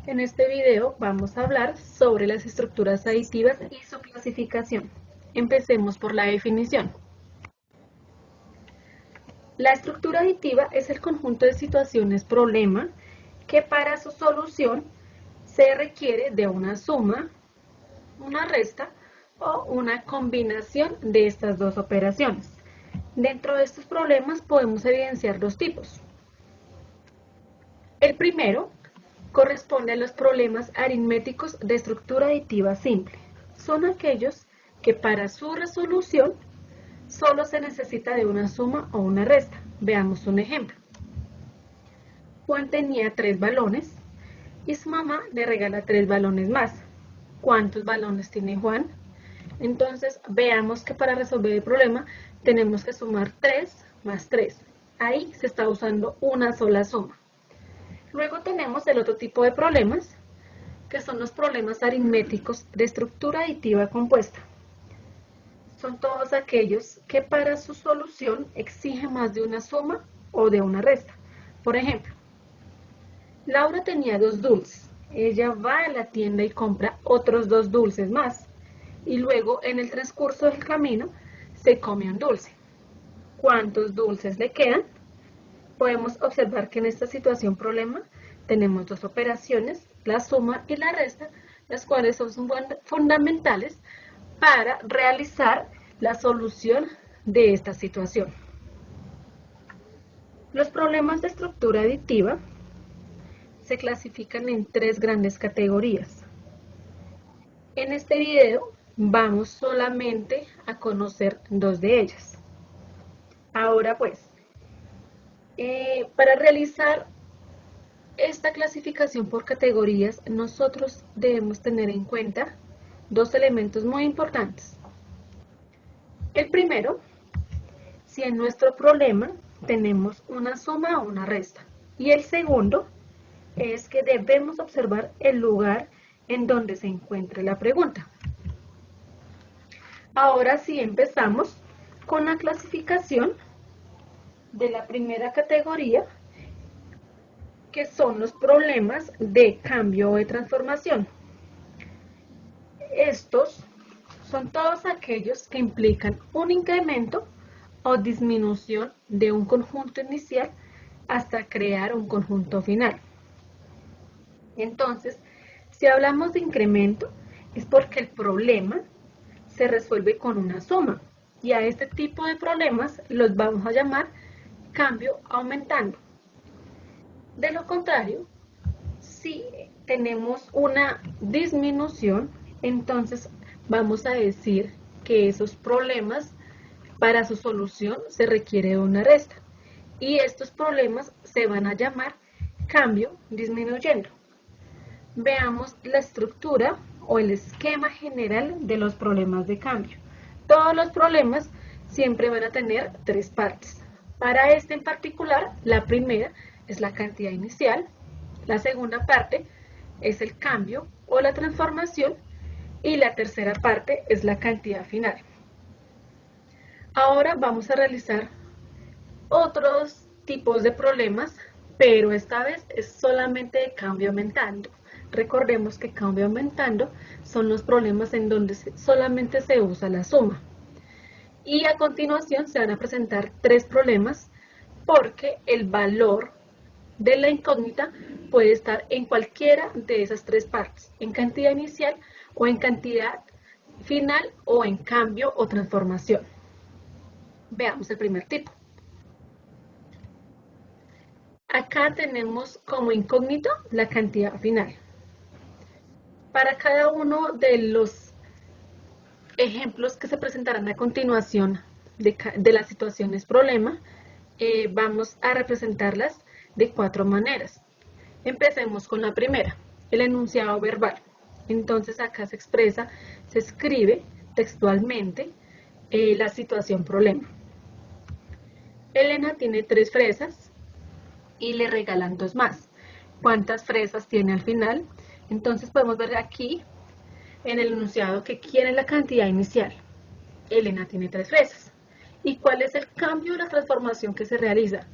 En este video vamos a hablar sobre las estructuras aditivas y su clasificación. Empecemos por la definición. La estructura aditiva es el conjunto de situaciones problema que para su solución se requiere de una suma, una resta o una combinación de estas dos operaciones. Dentro de estos problemas podemos evidenciar dos tipos. El primero corresponde a los problemas aritméticos de estructura aditiva simple. Son aquellos que para su resolución solo se necesita de una suma o una resta. Veamos un ejemplo. Juan tenía 3 balones y su mamá le regala 3 balones más. ¿Cuántos balones tiene Juan? Entonces veamos que para resolver el problema tenemos que sumar 3 más 3. Ahí se está usando una sola suma. Luego tenemos el otro tipo de problemas, que son los problemas aritméticos de estructura aditiva compuesta. Son todos aquellos que para su solución exigen más de una suma o de una resta. Por ejemplo, Laura tenía 2 dulces. Ella va a la tienda y compra otros 2 dulces más. Y luego, en el transcurso del camino, se come un dulce. ¿Cuántos dulces le quedan? Podemos observar que en esta situación problema tenemos dos operaciones, la suma y la resta, las cuales son fundamentales para realizar la solución de esta situación. Los problemas de estructura aditiva se clasifican en 3 grandes categorías. En este video vamos solamente a conocer 2 de ellas. Ahora pues, para realizar esta clasificación por categorías, nosotros debemos tener en cuenta 2 elementos muy importantes. El primero, si en nuestro problema tenemos una suma o una resta. Y el segundo es que debemos observar el lugar en donde se encuentre la pregunta. Ahora sí empezamos con la clasificación de la primera categoría, que son los problemas de cambio o de transformación. Estos son todos aquellos que implican un incremento o disminución de un conjunto inicial hasta crear un conjunto final. Entonces, si hablamos de incremento, es porque el problema se resuelve con una suma, y a este tipo de problemas los vamos a llamar cambio aumentando. De lo contrario, si tenemos una disminución, entonces vamos a decir que esos problemas, para su solución se requiere de una resta, y estos problemas se van a llamar cambio disminuyendo. Veamos la estructura o el esquema general de los problemas de cambio. Todos los problemas siempre van a tener 3 partes. Para este en particular, la primera es la cantidad inicial, la segunda parte es el cambio o la transformación, y la tercera parte es la cantidad final. Ahora vamos a realizar otros tipos de problemas, pero esta vez es solamente de cambio aumentando. Recordemos que cambio aumentando son los problemas en donde solamente se usa la suma. Y a continuación se van a presentar 3 problemas, porque el valor de la incógnita puede estar en cualquiera de esas 3 partes, en cantidad inicial o en cantidad final o en cambio o transformación. Veamos el primer tipo. Acá tenemos como incógnito la cantidad final. Para cada uno de los ejemplos que se presentarán a continuación de las situaciones problema, vamos a representarlas de 4 maneras. Empecemos con la primera, el enunciado verbal. Entonces acá se expresa, se escribe textualmente la situación problema. Elena tiene 3 fresas y le regalan 2 más. ¿Cuántas fresas tiene al final? Entonces podemos ver aquí en el enunciado que quiere la cantidad inicial. Elena tiene 3 fresas. ¿Y cuál es el cambio o la transformación que se realiza?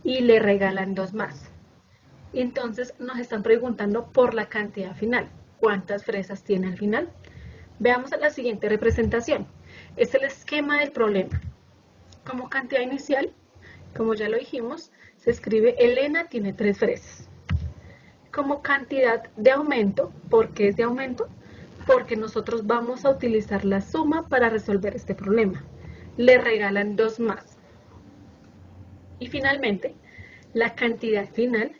Y le regalan 2 más. Y entonces nos están preguntando por la cantidad final. ¿Cuántas fresas tiene al final? Veamos la siguiente representación. Es el esquema del problema. Como cantidad inicial, como ya lo dijimos, se escribe Elena tiene 3 fresas. Como cantidad de aumento, ¿por qué es de aumento? Porque nosotros vamos a utilizar la suma para resolver este problema. Le regalan 2 más. Y finalmente, la cantidad final,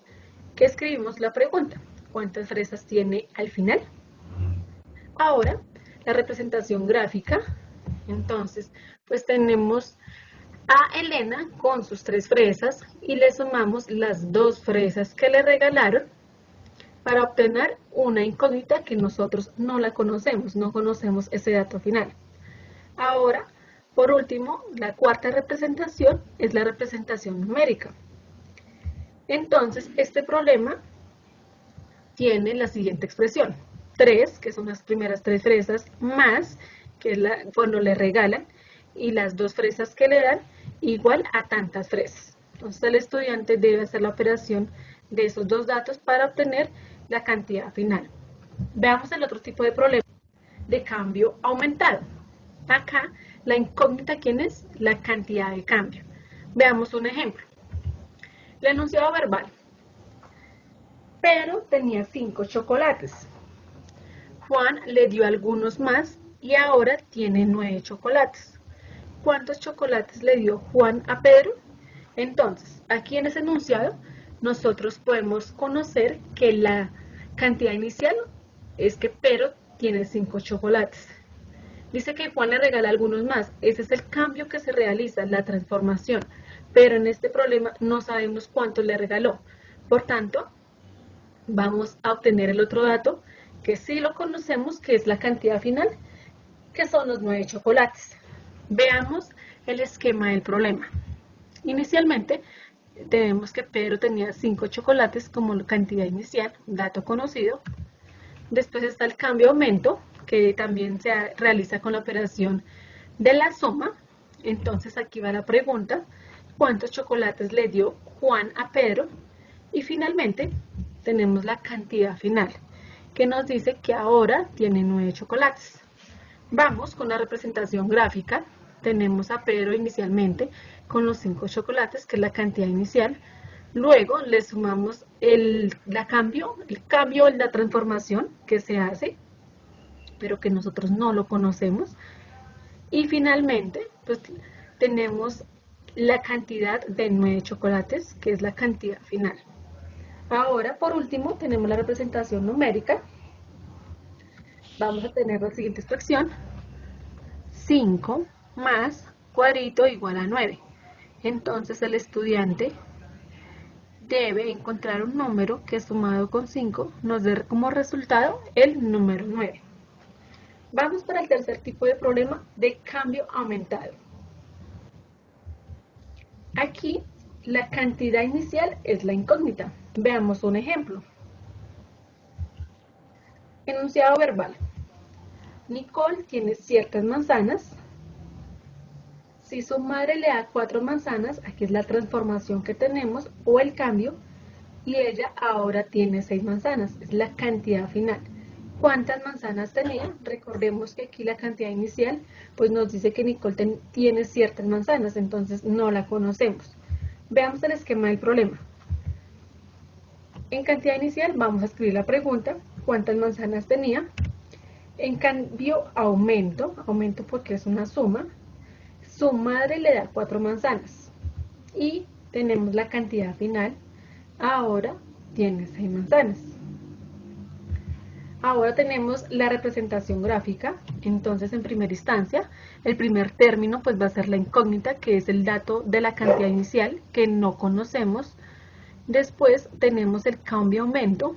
que escribimos la pregunta. ¿Cuántas fresas tiene al final? Ahora, la representación gráfica. Entonces, pues tenemos a Elena con sus 3 fresas y le sumamos las 2 fresas que le regalaron para obtener una incógnita que nosotros no la conocemos, no conocemos ese dato final. Ahora, por último, la cuarta representación es la representación numérica. Entonces, este problema tiene la siguiente expresión. 3, que son las primeras 3 fresas, más, que es cuando le regalan, y las 2 fresas que le dan, igual a tantas fresas. Entonces, el estudiante debe hacer la operación de esos 2 datos para obtener la cantidad final. Veamos el otro tipo de problema de cambio aumentado. Acá, la incógnita, ¿quién es? La cantidad de cambio. Veamos un ejemplo. El enunciado verbal. Pero tenía 5 chocolates. Juan le dio algunos más y ahora tiene 9 chocolates. ¿Cuántos chocolates le dio Juan a Pedro? Entonces, aquí en ese enunciado, nosotros podemos conocer que la cantidad inicial es que Pedro tiene 5 chocolates. Dice que Juan le regala algunos más. Ese es el cambio que se realiza, la transformación. Pero en este problema no sabemos cuántos le regaló. Por tanto, vamos a obtener el otro dato, que sí lo conocemos, que es la cantidad final, que son los 9 chocolates. Veamos el esquema del problema. Inicialmente, tenemos que Pedro tenía 5 chocolates como cantidad inicial, dato conocido. Después está el cambio-aumento, que también se realiza con la operación de la suma. Entonces aquí va la pregunta, ¿cuántos chocolates le dio Juan a Pedro? Y finalmente tenemos la cantidad final, que nos dice que ahora tiene 9 chocolates. Vamos con la representación gráfica. Tenemos a Pedro inicialmente con los 5 chocolates, que es la cantidad inicial. Luego le sumamos el cambio en la transformación que se hace, pero que nosotros no lo conocemos. Y finalmente, pues tenemos la cantidad de 9 chocolates, que es la cantidad final. Ahora, por último, tenemos la representación numérica. Vamos a tener la siguiente expresión. 5 más cuadrito igual a 9. Entonces, el estudiante debe encontrar un número que sumado con 5 nos dé como resultado el número 9. Vamos para el tercer tipo de problema de cambio aumentado. Aquí la cantidad inicial es la incógnita. Veamos un ejemplo. Enunciado verbal. Nicole tiene ciertas manzanas. Si su madre le da 4 manzanas, aquí es la transformación que tenemos o el cambio, y ella ahora tiene 6 manzanas, es la cantidad final. ¿Cuántas manzanas tenía? Recordemos que aquí la cantidad inicial pues nos dice que Nicole tiene ciertas manzanas, entonces no la conocemos. Veamos el esquema del problema. En cantidad inicial vamos a escribir la pregunta, ¿cuántas manzanas tenía? En cambio aumento porque es una suma, su madre le da 4 manzanas y tenemos la cantidad final, ahora tiene 6 manzanas. Ahora tenemos la representación gráfica. Entonces, en primera instancia, el primer término pues va a ser la incógnita, que es el dato de la cantidad inicial que no conocemos. Después tenemos el cambio-aumento,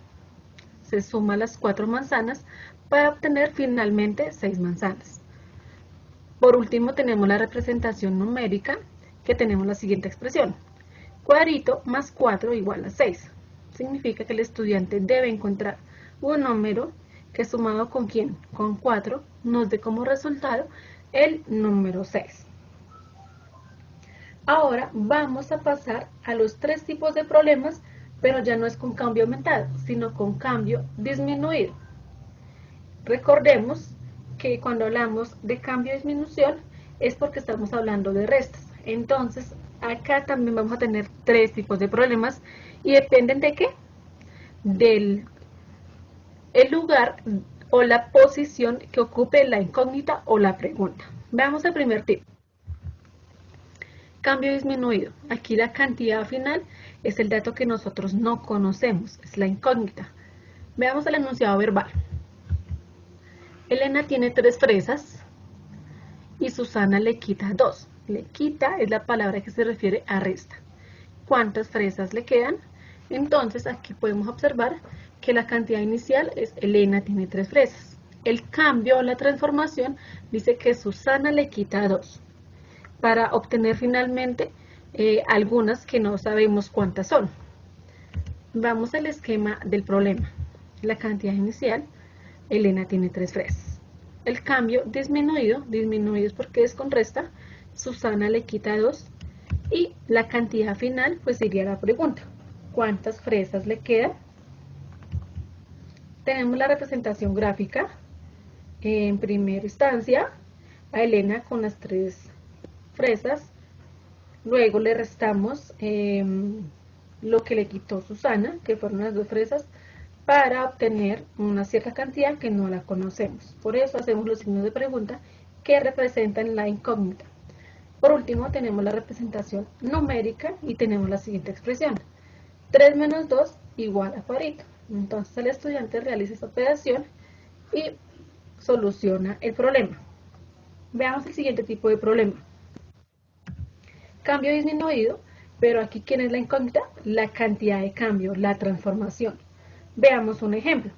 se suma las 4 manzanas para obtener finalmente 6 manzanas. Por último tenemos la representación numérica, que tenemos la siguiente expresión. Cuadrito más 4 igual a 6. Significa que el estudiante debe encontrar un número que sumado con ¿quién? Con 4 nos dé como resultado el número 6. Ahora vamos a pasar a los 3 tipos de problemas pero ya no es con cambio aumentado, sino con cambio disminuido. Recordemos que cuando hablamos de cambio o disminución es porque estamos hablando de restas. Entonces, acá también vamos a tener tres tipos de problemas y dependen de qué, del el lugar o la posición que ocupe la incógnita o la pregunta. Veamos el primer tipo. Cambio disminuido. Aquí la cantidad final es el dato que nosotros no conocemos, es la incógnita. Veamos el enunciado verbal. Elena tiene 3 fresas y Susana le quita 2. Le quita es la palabra que se refiere a resta. ¿Cuántas fresas le quedan? Entonces aquí podemos observar que la cantidad inicial es Elena tiene 3 fresas. El cambio o la transformación dice que Susana le quita 2. Para obtener finalmente algunas que no sabemos cuántas son. Vamos al esquema del problema. La cantidad inicial, Elena tiene 3 fresas. El cambio disminuido es porque es con resta, Susana le quita 2. Y la cantidad final, pues sería la pregunta. ¿Cuántas fresas le quedan? Tenemos la representación gráfica. En primera instancia, a Elena con las 3 fresas. Luego le restamos lo que le quitó Susana, que fueron las 2 fresas, para obtener una cierta cantidad que no la conocemos. Por eso hacemos los signos de pregunta que representan la incógnita. Por último, tenemos la representación numérica y tenemos la siguiente expresión. 3 menos 2 igual a cuadrito. Entonces el estudiante realiza esta operación y soluciona el problema. Veamos el siguiente tipo de problema. Cambio disminuido, pero aquí ¿quién es la incógnita? La cantidad de cambio, la transformación. Veamos un ejemplo.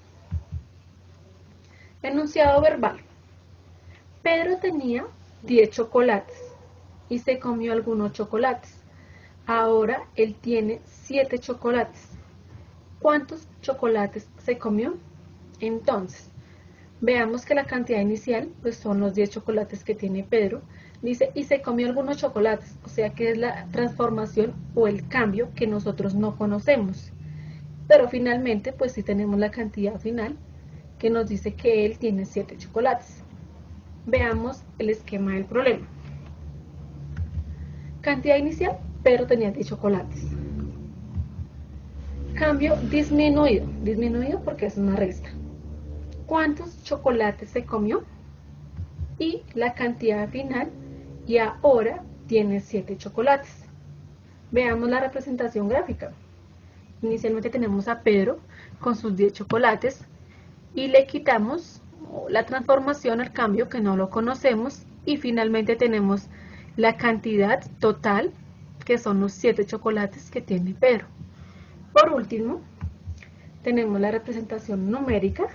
Enunciado verbal. Pedro tenía 10 chocolates y se comió algunos chocolates. Ahora él tiene 7 chocolates. ¿Cuántos chocolates se comió? Entonces, veamos que la cantidad inicial pues son los 10 chocolates que tiene Pedro. Dice, y se comió algunos chocolates, o sea que es la transformación o el cambio que nosotros no conocemos. Pero finalmente, pues sí tenemos la cantidad final que nos dice que él tiene 7 chocolates. Veamos el esquema del problema. Cantidad inicial, Pedro tenía 10 chocolates. Cambio disminuido, disminuido porque es una resta. ¿Cuántos chocolates se comió? Y la cantidad final, y ahora tiene 7 chocolates. Veamos la representación gráfica. Inicialmente tenemos a Pedro con sus 10 chocolates y le quitamos la transformación al cambio que no lo conocemos y finalmente tenemos la cantidad total que son los 7 chocolates que tiene Pedro. Por último, tenemos la representación numérica,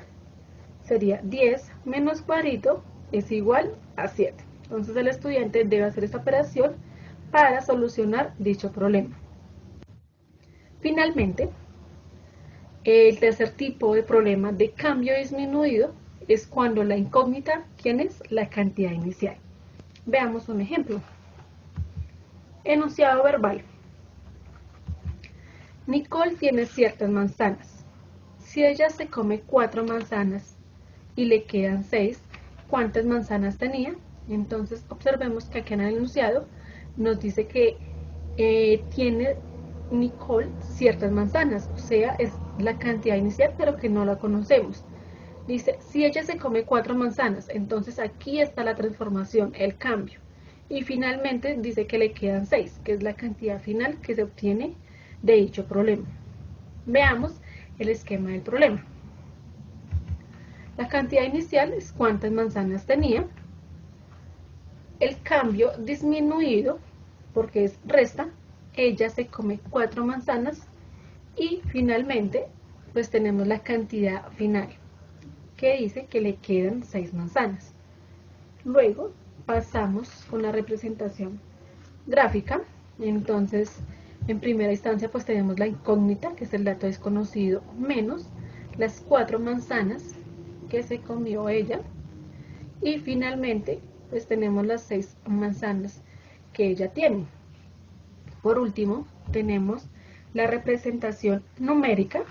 sería 10 menos cuadrito es igual a 7. Entonces el estudiante debe hacer esta operación para solucionar dicho problema. Finalmente, el tercer tipo de problema de cambio disminuido es cuando la incógnita, ¿quién es? La cantidad inicial. Veamos un ejemplo. Enunciado verbal. Nicole tiene ciertas manzanas. Si ella se come 4 manzanas y le quedan 6, ¿cuántas manzanas tenía? Entonces observemos que aquí en el enunciado nos dice que tiene Nicole ciertas manzanas, o sea, es la cantidad inicial pero que no la conocemos. Dice, si ella se come 4 manzanas, entonces aquí está la transformación, el cambio. Y finalmente dice que le quedan 6, que es la cantidad final que se obtiene de dicho problema. Veamos el esquema del problema. La cantidad inicial es cuántas manzanas tenía. El cambio disminuido, porque es resta, ella se come 4 manzanas y finalmente pues tenemos la cantidad final que dice que le quedan 6 manzanas. Luego pasamos con la representación gráfica. Entonces en primera instancia pues tenemos la incógnita, que es el dato desconocido, menos las 4 manzanas que se comió ella y finalmente pues tenemos las 6 manzanas que ella tiene. Por último tenemos la representación numérica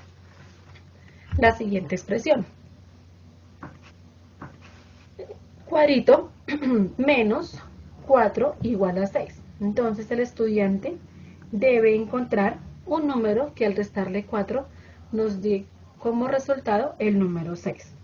la siguiente expresión. Cuadrito menos 4 igual a 6. Entonces el estudiante debe encontrar un número que al restarle 4 nos dé como resultado el número 6.